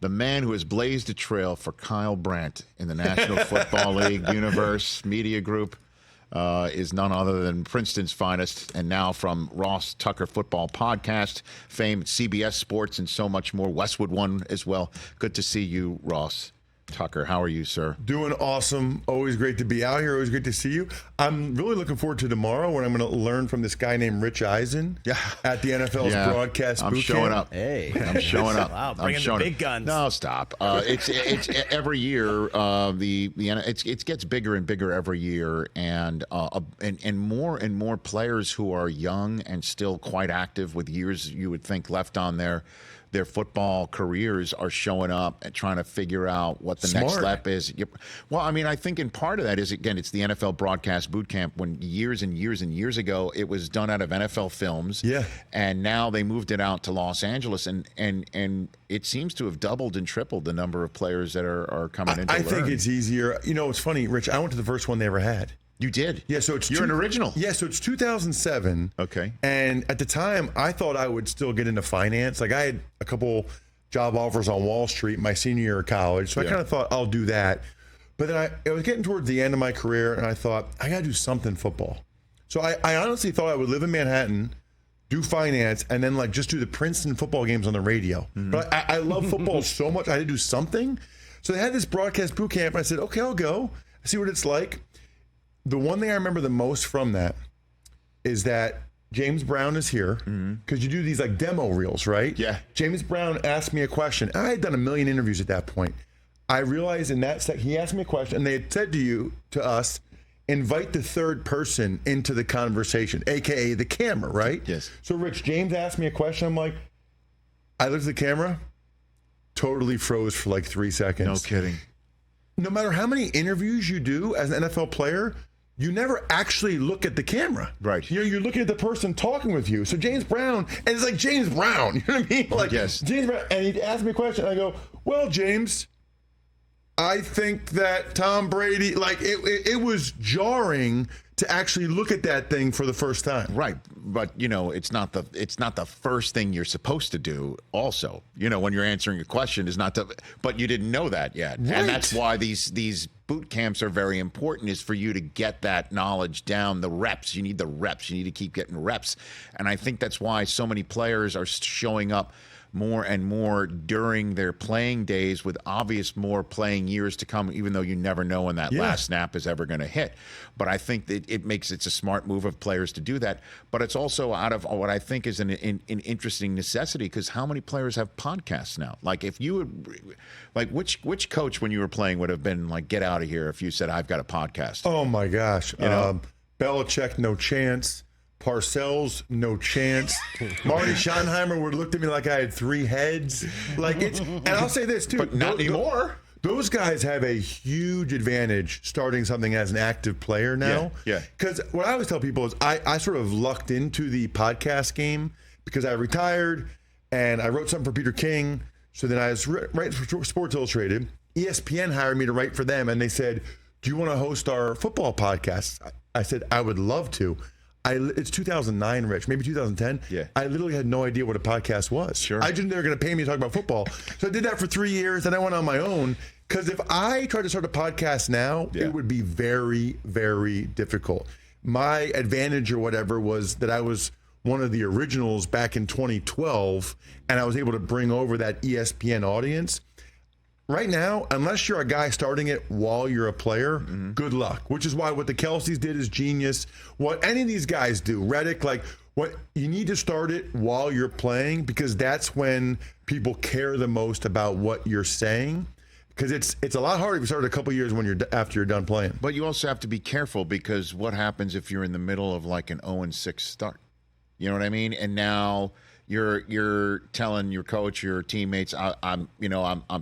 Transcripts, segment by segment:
the man who has blazed a trail for Kyle Brandt in the National Football League Universe Media Group is none other than Princeton's finest, and now from Ross Tucker Football Podcast fame, CBS Sports, and so much more. Westwood One as well. Good to see you, Ross Tucker. How are you, sir? Doing awesome. Always great to be out here. Always great to see you. I'm really looking forward to tomorrow when I'm going to learn from this guy named Rich Eisen at the NFL's broadcast boot showing camp. up. Hey, I'm showing up. Wow, bringing the big guns. No, stop. It's every year. It gets bigger and bigger every year, and more players who are young and still quite active with years you would think left on their football careers are showing up and trying to figure out what the next step is. Well, I mean, I think in part of that is, again, it's the NFL broadcast boot camp. When years and years and years ago, it was done out of NFL Films. Yeah. And now they moved it out to Los Angeles, and it seems to have doubled and tripled the number of players that are coming in to learn. I think it's easier. You know, it's funny, Rich, I went to the first one they ever had. You did? Yeah, so you're an original. Yeah, so it's 2007. Okay. And at the time, I thought I would still get into finance. Like, I had a couple job offers on Wall Street my senior year of college, so I kind of thought I'll do that. But then I was getting towards the end of my career, and I thought, I got to do something football. So I honestly thought I would live in Manhattan, do finance, and then, like, just do the Princeton football games on the radio. Mm-hmm. But I love football so much, I had to do something. So they had this broadcast boot camp, and I said, okay, I'll go. See what it's like. The one thing I remember the most from that is that James Brown is here, because you do these like demo reels, right? Yeah. James Brown asked me a question. I had done a million interviews at that point. I realized in that he asked me a question, and they had said to us, invite the third person into the conversation, AKA the camera, right? Yes. So Rich, James asked me a question. I'm like, I looked at the camera, totally froze for like 3 seconds. No kidding. No matter how many interviews you do as an NFL player, you never actually look at the camera. Right. You know, you're looking at the person talking with you. So James Brown, and it's like James Brown, you know what I mean? Like, yes. James Brown, and he asked me a question, and I go, well, James, I think that Tom Brady, like, it was jarring to actually look at that thing for the first time. Right. But, you know, it's not the first thing you're supposed to do also. You know, when you're answering a question is not but you didn't know that yet. Right. And that's why these boot camps are very important, is for you to get that knowledge down, the reps. You need the reps. You need to keep getting reps. And I think that's why so many players are showing up more and more during their playing days, with obvious more playing years to come, even though you never know when that last snap is ever going to hit. But I think that it's a smart move of players to do that. But it's also out of what I think is an interesting necessity, because how many players have podcasts now? Like, if you would, like, which coach when you were playing would have been like, get out of here if you said, I've got a podcast? Oh my gosh. You know? Belichick, no chance. Parcells, no chance. Marty Schottenheimer would have looked at me like I had three heads. Like, it's, and I'll say this too. But not anymore. Those guys have a huge advantage starting something as an active player now. Yeah. Because what I always tell people is I sort of lucked into the podcast game because I retired and I wrote something for Peter King. So then I was writing for Sports Illustrated. ESPN hired me to write for them, and they said, do you want to host our football podcast? I said, I would love to. It's 2009, Rich, maybe 2010. Yeah. I literally had no idea what a podcast was. Sure. I didn't know they were going to pay me to talk about football. So I did that for 3 years, and I went on my own. Because if I tried to start a podcast now, it would be very, very difficult. My advantage or whatever was that I was one of the originals back in 2012, and I was able to bring over that ESPN audience. Right now, unless you're a guy starting it while you're a player, good luck. Which is why what the Kelseys did is genius. What any of these guys do, Reddick, like, what you need to start it while you're playing, because that's when people care the most about what you're saying. Because it's a lot harder if you start a couple years after you're done playing. But you also have to be careful, because what happens if you're in the middle of like an 0-6 start? You know what I mean? And now you're telling your coach, your teammates, I'm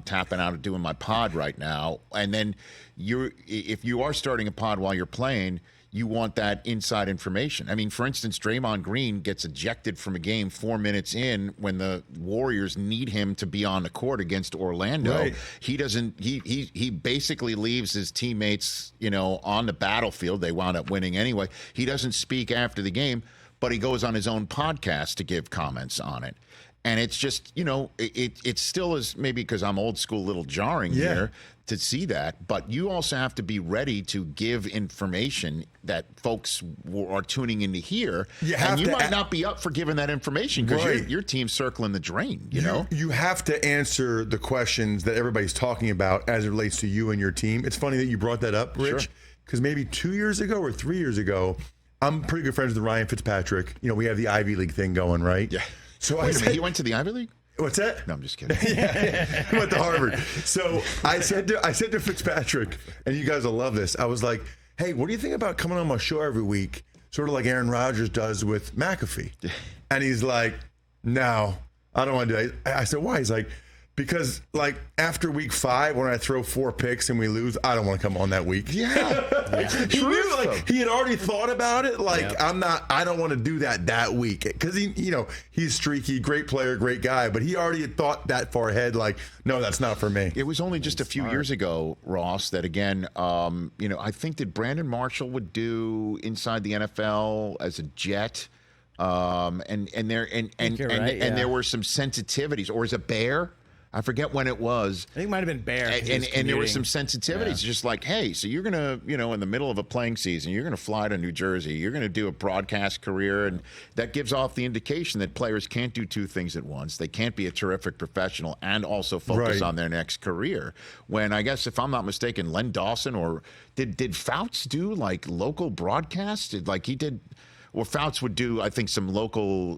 tapping out of doing my pod right now. And then if you are starting a pod while you're playing, you want that inside information. I mean, for instance, Draymond Green gets ejected from a game 4 minutes in when the Warriors need him to be on the court against Orlando. Right. He doesn't. He basically leaves his teammates, on the battlefield. They wound up winning anyway. He doesn't speak after the game, but he goes on his own podcast to give comments on it. And it's just, it still is, maybe because I'm old school, a little jarring here to see that. But you also have to be ready to give information that folks are tuning in to hear. And you might not be up for giving that information because your team's circling the drain, you know? You have to answer the questions that everybody's talking about as it relates to you and your team. It's funny that you brought that up, Rich, because maybe 2 years ago or 3 years ago, I'm pretty good friends with Ryan Fitzpatrick. We have the Ivy League thing going, right? Yeah. So Wait a minute, he went to the Ivy League? What's that? No, I'm just kidding. He went to Harvard. So I said to Fitzpatrick, and you guys will love this. I was like, hey, what do you think about coming on my show every week, sort of like Aaron Rodgers does with McAfee? And he's like, no, I don't want to do that. I said, why? He's like, because like after week 5, when I throw 4 picks and we lose, I don't want to come on that week. He knew, like, he had already thought about it. Like, I don't want to do that week because he's streaky, great player, great guy, but he already had thought that far ahead. Like, no, that's not for me. It was only just a few years ago, Ross, that again, I think that Brandon Marshall would do Inside the NFL as a Jet. And there were some sensitivities, or as a Bear. I forget when it was. I think it might have been Bear. And there were some sensitivities, just like, hey, so you're going to, in the middle of a playing season, you're going to fly to New Jersey. You're going to do a broadcast career. And that gives off the indication that players can't do 2 things at once. They can't be a terrific professional and also focus on their next career. When I guess, if I'm not mistaken, Len Dawson, or did Fouts do like local broadcasts? He did. Or Fouts would do, I think, some local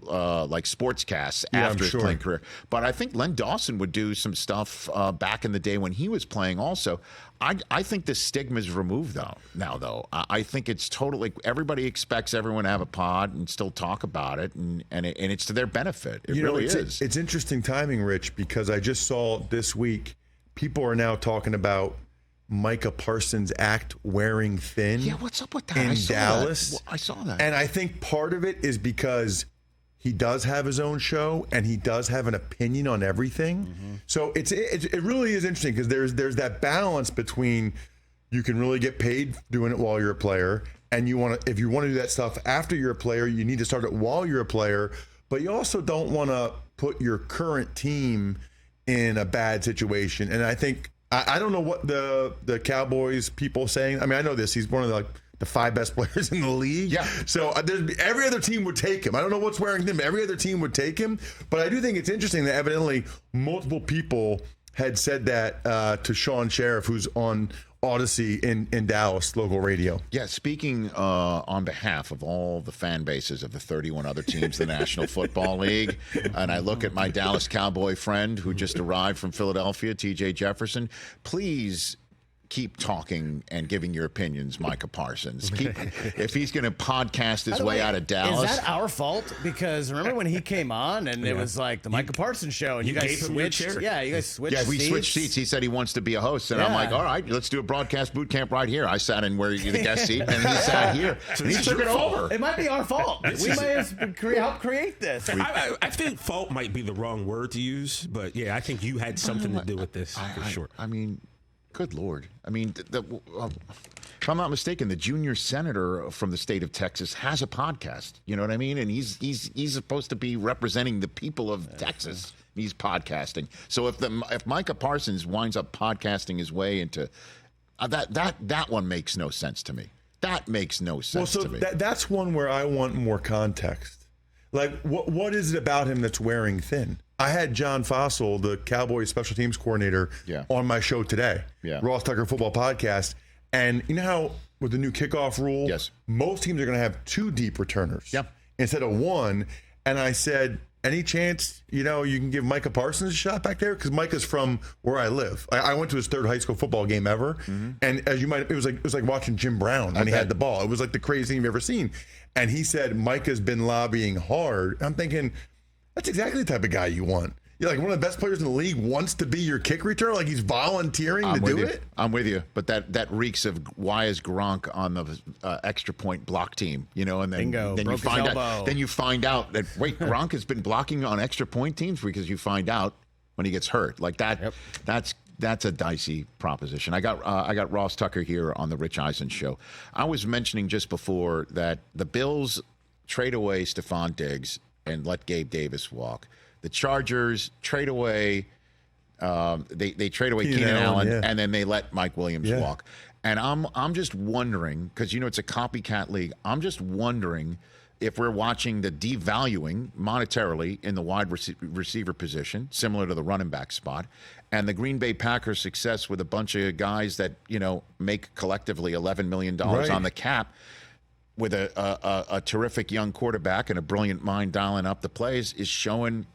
like sportscasts after his playing career. But I think Len Dawson would do some stuff back in the day when he was playing also. I think the stigma is removed now, though. I think it's totally, everybody expects everyone to have a pod and still talk about it, and it's to their benefit. It really is. It's interesting timing, Rich, because I just saw this week people are now talking about Micah Parsons' act wearing thin. Yeah, what's up with that? In Dallas. I saw that. And I think part of it is because he does have his own show and he does have an opinion on everything. Mm-hmm. So it really is interesting because there's that balance between you can really get paid doing it while you're a player, and if you want to do that stuff after you're a player, you need to start it while you're a player, but you also don't want to put your current team in a bad situation. And I think I don't know what the Cowboys people saying. I mean, I know this. He's one of the 5 best players in the league. Yeah. So every other team would take him. I don't know what's wearing him. Every other team would take him. But I do think it's interesting that evidently multiple people had said that to Sean Sheriff, who's on Odyssey in Dallas, local radio. Yeah, speaking on behalf of all the fan bases of the 31 other teams in the National Football League, and I look at my Dallas Cowboy friend who just arrived from Philadelphia, TJ Jefferson, please keep talking and giving your opinions, Micah Parsons. If he's going to podcast his way out of Dallas. Is that our fault? Because remember when he came on and it was like the Micah Parsons show, and you guys switched. Yeah, you guys switched. Yeah, we switched seats. He said he wants to be a host, and I'm like, all right, let's do a broadcast boot camp right here. I sat in where you're the guest seat, and he sat here. So he took it over. It might be our fault. We might have helped create this. I think fault might be the wrong word to use, but yeah, I think you had something to do with this for sure. I mean, good Lord. I mean, if I'm not mistaken, the junior senator from the state of Texas has a podcast. You know what I mean? And he's supposed to be representing the people of Texas. He's podcasting. So if Micah Parsons winds up podcasting his way into that one makes no sense to me. That makes no sense to me. That's one where I want more context. Like, what is it about him that's wearing thin? I had John Fossil, the Cowboys special teams coordinator, on my show today, Ross Tucker Football Podcast. And you know how with the new kickoff rule, most teams are going to have 2 deep returners instead of 1. And I said, any chance, you can give Micah Parsons a shot back there? Because Micah's from where I live. I went to his 3rd high school football game ever. Mm-hmm. And as you might, it was like watching Jim Brown when he had the ball. It was like the craziest thing you've ever seen. And he said, Micah's been lobbying hard. I'm thinking, that's exactly the type of guy you want. You're like one of the best players in the league wants to be your kick returner, like he's volunteering to do it. I'm with you, but that reeks of why is Gronk on the extra point block team, and then you find out that Gronk has been blocking on extra point teams because you find out when he gets hurt like that. That's a dicey proposition. I got Ross Tucker here on the Rich Eisen Show. I was mentioning just before that the Bills trade away Stefon Diggs and let Gabe Davis walk. The Chargers trade away. They trade away Keenan Allen, and then they let Mike Williams walk. And I'm just wondering, because it's a copycat league. I'm just wondering if we're watching the devaluing monetarily in the wide receiver position, similar to the running back spot, and the Green Bay Packers' success with a bunch of guys that make collectively $11 million on the cap, with a terrific young quarterback and a brilliant mind dialing up the plays, is showing.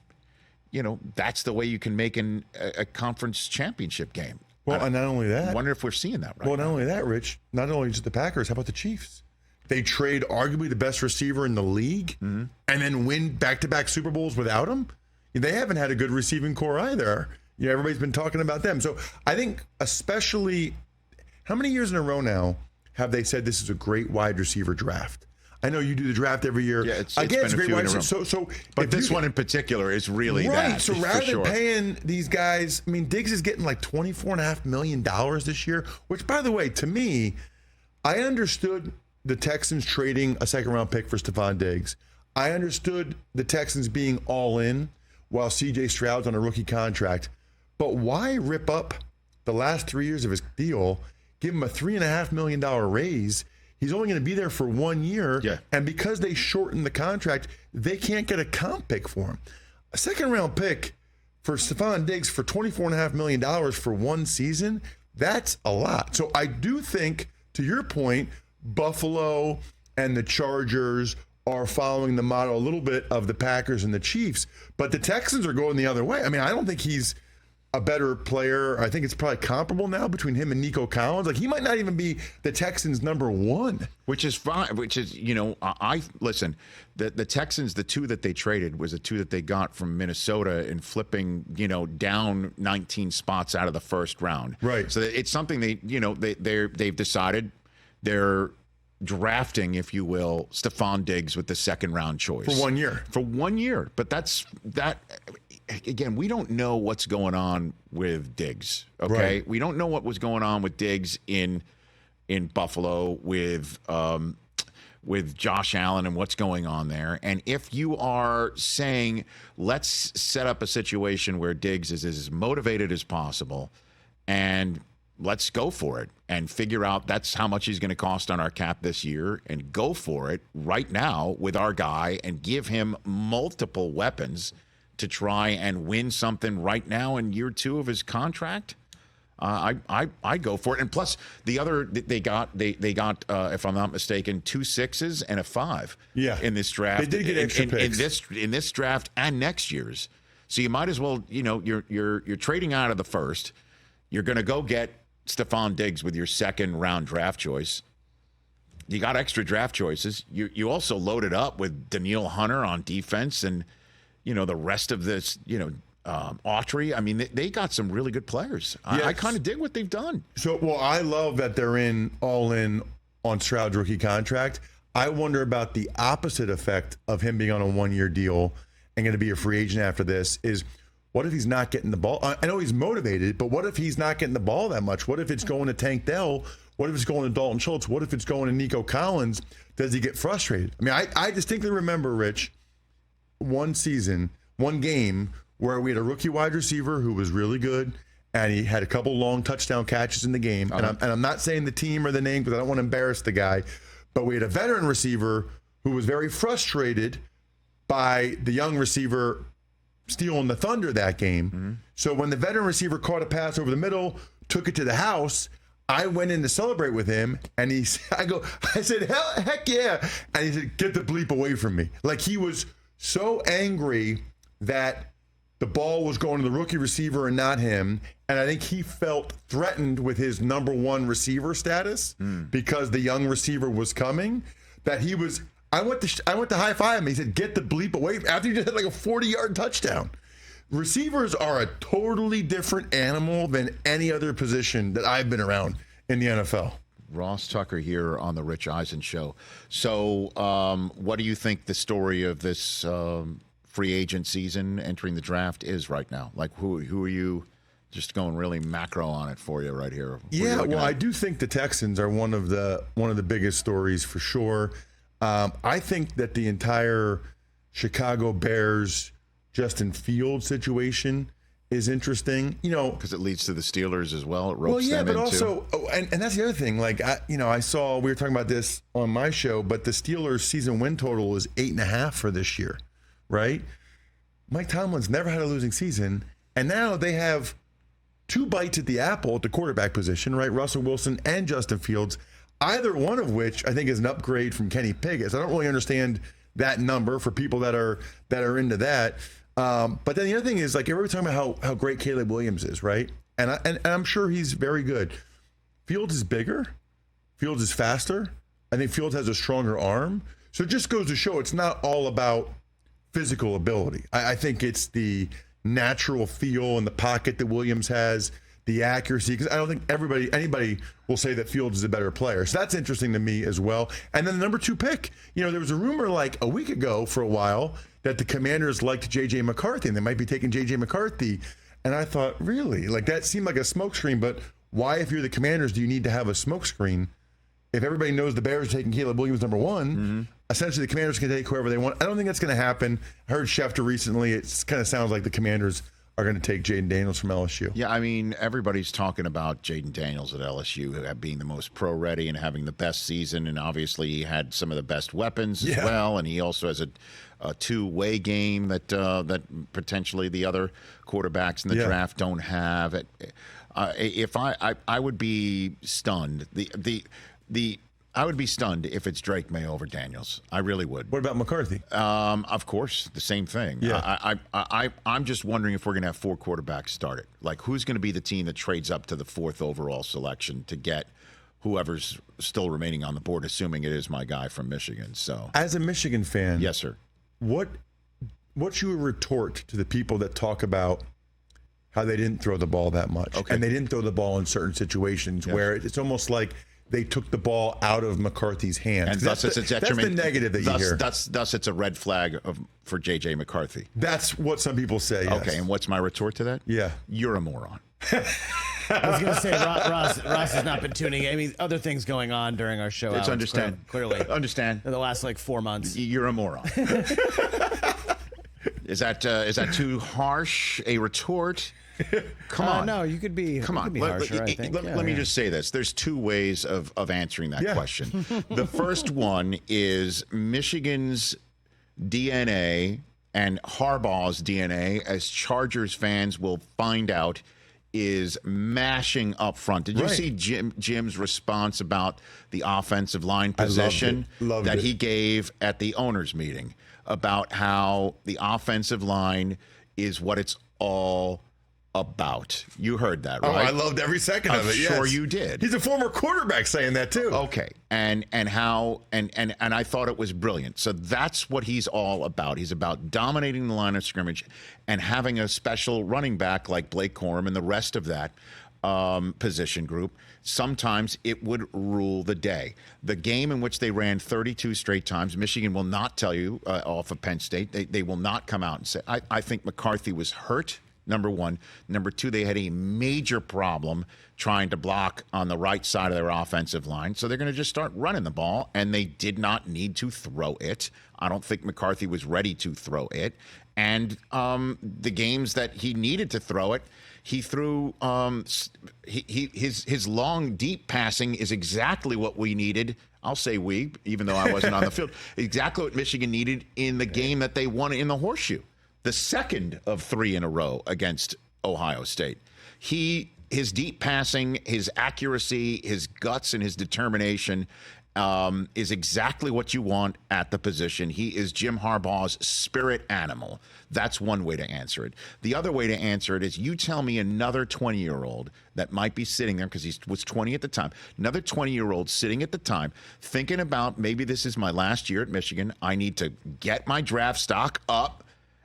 That's the way you can make a conference championship game. Well, and not only that. I wonder if we're seeing that right now. Well, not only that, Rich, not only just the Packers, how about the Chiefs? They trade arguably the best receiver in the league and then win back-to-back Super Bowls without him. They haven't had a good receiving core either. Everybody's been talking about them. So I think especially, how many years in a row now have they said this is a great wide receiver draft? I know you do the draft every year. Yeah, it's been a great wide receiver. But this one in particular is really that. Right, so rather than paying these guys, Diggs is getting like $24.5 million this year, which, by the way, to me, I understood the Texans trading a second-round pick for Stefon Diggs. I understood the Texans being all in while C.J. Stroud's on a rookie contract. But why rip up the last 3 years of his deal, give him a $3.5 million raise? He's only going to be there for 1 year. Yeah. And because they shortened the contract, they can't get a comp pick for him. A second-round pick for Stefon Diggs for $24.5 million for one season, that's a lot. So I do think, to your point, Buffalo and the Chargers are following the model a little bit of the Packers and the Chiefs. But the Texans are going the other way. I don't think he's a better player. I think it's probably comparable now between him and Nico Collins. Like, he might not even be the Texans' number one. Which is fine. Which is, I listen, the Texans, the two that they traded was the two that they got from Minnesota in flipping, down 19 spots out of the first round. Right. So it's something they've decided they're drafting, if you will, Stefon Diggs with the second round choice. For 1 year. For 1 year. But again, we don't know what's going on with Diggs, okay? Right. We don't know what was going on with Diggs in Buffalo with Josh Allen and what's going on there. And if you are saying, let's set up a situation where Diggs is as motivated as possible and let's go for it and figure out that's how much he's going to cost on our cap this year, and go for it right now with our guy and give him multiple weapons to try and win something right now in year 2 of his contract, I go for it. And plus, the other they got if I'm not mistaken, 2 6s and a 5. Yeah. In this draft, they did get extra picks in this draft and next year's. So you might as well, you're trading out of the first. You're going to go get Stefon Diggs with your second round draft choice. You got extra draft choices. You also loaded up with Danielle Hunter on defense and. The rest of this, Autry. They got some really good players. Yes. I kind of dig what they've done. So, I love that they're all in on Stroud's rookie contract. I wonder about the opposite effect of him being on a 1 year deal and going to be a free agent after this is, what if he's not getting the ball? I know he's motivated, but what if he's not getting the ball that much? What if it's going to Tank Dell? What if it's going to Dalton Schultz? What if it's going to Nico Collins? Does he get frustrated? I distinctly remember, Rich, one game where we had a rookie wide receiver who was really good, and he had a couple long touchdown catches in the game. And I'm not saying the team or the name because I don't want to embarrass the guy, but we had a veteran receiver who was very frustrated by the young receiver stealing the thunder that game. Mm-hmm. So when the veteran receiver caught a pass over the middle, took it to the house, I went in to celebrate with him, and I said, heck yeah. And he said, get the bleep away from me. Like, he was so angry that the ball was going to the rookie receiver and not him. And I think he felt threatened with his number one receiver status because the young receiver was coming, that he was, I went to high five him. He said, get the bleep away after he just had like a 40-yard touchdown. Receivers are a totally different animal than any other position that I've been around in the NFL. Ross Tucker here on the Rich Eisen Show. So what do you think the story of this free agent season entering the draft is right now? Like, who are you, just going really macro on it for you right here? Yeah, well, I do think the Texans are one of the biggest stories for sure. I think that the entire Chicago Bears Justin Fields situation is interesting. Because it leads to the Steelers as well. It ropes Well, yeah, them but into. also, and that's the other thing. Like, I saw, we were talking about this on my show, but the Steelers' season win total is 8.5 for this year, right? Mike Tomlin's never had a losing season, and now they have 2 bites at the apple at the quarterback position, right? Russell Wilson and Justin Fields, either one of which I think is an upgrade from Kenny Pickett. I don't really understand that number for people that are into that. But then the other thing is, like, everybody's talking about how great Caleb Williams is, right? And I'm sure he's very good. Fields is bigger. Fields is faster. I think Fields has a stronger arm. So it just goes to show it's not all about physical ability. I think it's the natural feel in the pocket that Williams has, the accuracy, because I don't think anybody will say that Fields is a better player. So that's interesting to me as well. And then the number 2 pick, there was a rumor like a week ago for a while that the Commanders liked J.J. McCarthy and they might be taking J.J. McCarthy. And I thought, really? Like, that seemed like a smokescreen, but why, if you're the Commanders, do you need to have a smokescreen? If everybody knows the Bears are taking Caleb Williams number 1, essentially the Commanders can take whoever they want. I don't think that's going to happen. I heard Schefter recently. It kind of sounds like the Commanders are going to take Jaden Daniels from LSU. Yeah, I mean, everybody's talking about Jaden Daniels at LSU being the most pro-ready and having the best season, and obviously he had some of the best weapons as well, and he also has a two-way game that potentially the other quarterbacks in the draft don't have. If I would be stunned. I would be stunned if it's Drake May over Daniels. I really would. What about McCarthy? Of course, the same thing. Yeah. I'm just wondering if we're going to have 4 quarterbacks start it. Like, who's going to be the team that trades up to the 4th overall selection to get whoever's still remaining on the board, assuming it is my guy from Michigan. So, as a Michigan fan, yes, sir. What's your retort to the people that talk about how they didn't throw the ball that much, and they didn't throw the ball in certain situations where it's almost like they took the ball out of McCarthy's hands. And thus it's a detriment. That's the negative that you hear. Thus it's a red flag for J.J. McCarthy. That's what some people say, yes. Okay, and what's my retort to that? Yeah. You're a moron. I was going to say, Ross has not been tuning in. I mean, other things going on during our show. It's understand. Clearly. Understand. In the last, 4 months. You're a moron. Is that too harsh a retort? Come on. No, you could be. Come on. Harsher, I think. Let me just say this. There's 2 ways of answering that question. The first one is Michigan's DNA and Harbaugh's DNA, as Chargers fans will find out, is mashing up front. Did you see Jim's response about the offensive line position that he gave at the owners' meeting about how the offensive line is what it's all about? You heard that, right? Oh, I loved every second of it. Sure, you did. He's a former quarterback saying that too. Okay, and I thought it was brilliant. So that's what he's all about. He's about dominating the line of scrimmage and having a special running back like Blake Corum and the rest of that position group. Sometimes it would rule the day. The game in which they ran 32 straight times, Michigan will not tell you off of Penn State. They will not come out and say, I think McCarthy was hurt. Number 1. Number 2, they had a major problem trying to block on the right side of their offensive line. So they're going to just start running the ball, and they did not need to throw it. I don't think McCarthy was ready to throw it. And the games that he needed to throw it, he threw his long, deep passing is exactly what we needed. I'll say we, even though I wasn't on the field. Exactly what Michigan needed in the game that they won in the Horseshoe. The second of 3 in a row against Ohio State. His deep passing, his accuracy, his guts, and his determination is exactly what you want at the position. He is Jim Harbaugh's spirit animal. That's one way to answer it. The other way to answer it is you tell me another 20-year-old that might be sitting there, because he was 20 at the time, another 20-year-old sitting at the time thinking about, maybe this is my last year at Michigan. I need to get my draft stock up,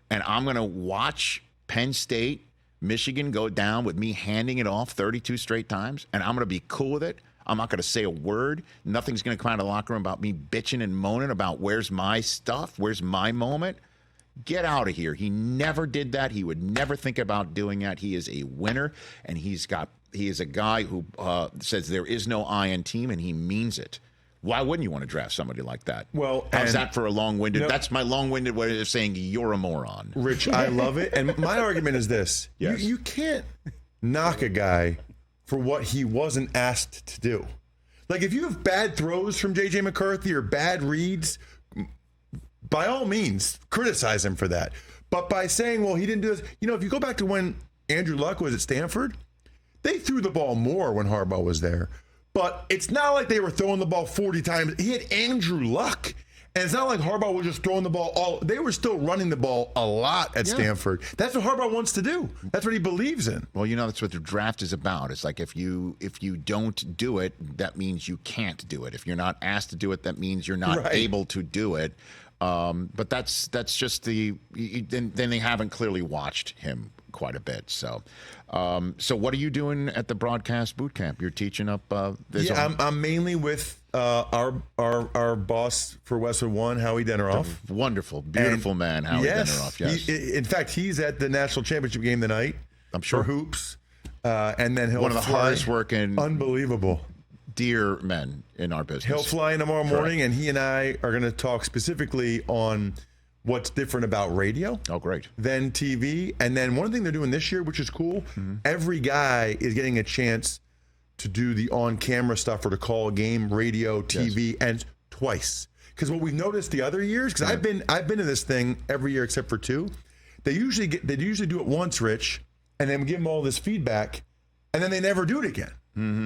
and I'm going to watch Penn State, Michigan go down with me handing it off 32 straight times, and I'm going to be cool with it. I'm not going to say a word. Nothing's going to come out of the locker room about me bitching and moaning about where's my stuff, where's my moment. Get out of here. He never did that. He would never think about doing that. He is a winner, and he is a guy who says there is no I in team, and he means it. Why wouldn't you want to draft somebody like that? Well, how's that for a long-winded? No. That's my long-winded way of saying you're a moron. Rich, I love it. And my argument is this. Yes. You can't knock a guy for what he wasn't asked to do. Like, if you have bad throws from J.J. McCarthy or bad reads, by all means, criticize him for that. But by saying, well, he didn't do this. If you go back to when Andrew Luck was at Stanford, they threw the ball more when Harbaugh was there. But it's not like they were throwing the ball 40 times. He had Andrew Luck. And it's not like Harbaugh was just throwing the ball they were still running the ball a lot at Stanford. That's what Harbaugh wants to do. That's what he believes in. Well, that's what the draft is about. It's like if you don't do it, that means you can't do it. If you're not asked to do it, that means you're not able to do it. But that's just then they haven't clearly watched him quite a bit. So what are you doing at the broadcast boot camp? You're teaching up. I'm mainly with our boss for Westwood One, Howie Denneroff. Wonderful, beautiful man, Howie Denneroff. Yes. In fact, he's at the national championship game tonight. I'm sure. For hoops, and then he'll one of the hardest working, unbelievable, dear men in our business. He'll fly in tomorrow morning, and he and I are going to talk specifically on what's different about radio. Oh, great. Than TV. And then one thing they're doing this year, which is cool, every guy is getting a chance to do the on-camera stuff or to call a game, radio, TV, and twice. Because what we've noticed the other years, because I've been in this thing every year except for 2, they usually do it once, Rich, and then we give them all this feedback, and then they never do it again.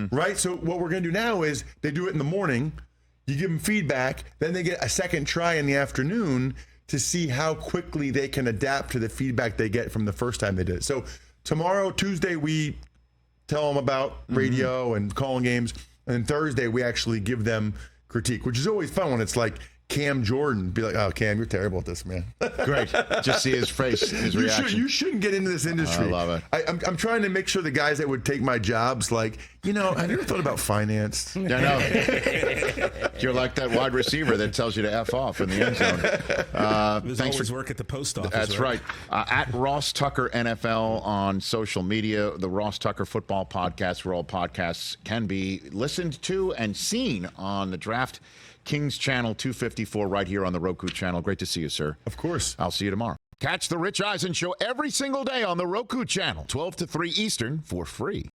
Right? So what we're going to do now is they do it in the morning, you give them feedback, then they get a second try in the afternoon to see how quickly they can adapt to the feedback they get from the first time they did it. So tomorrow, Tuesday, we tell them about radio and calling games. And then Thursday, we actually give them critique, which is always fun when it's like Cam Jordan. Be like, oh, Cam, you're terrible at this, man. Great. Just see his face, his reaction. You shouldn't get into this industry. I love it. I'm trying to make sure the guys that would take my jobs, like, have you ever thought about finance? I know. You're like that wide receiver that tells you to F off in the end zone. Thanks for work at the post office. That's right. At Ross Tucker NFL on social media, the Ross Tucker Football Podcast, where all podcasts can be listened to and seen on the Draft Kings Channel 254 right here on the Roku channel. Great to see you, sir. Of course. I'll see you tomorrow. Catch the Rich Eisen Show every single day on the Roku channel, 12 to 3 Eastern, for free.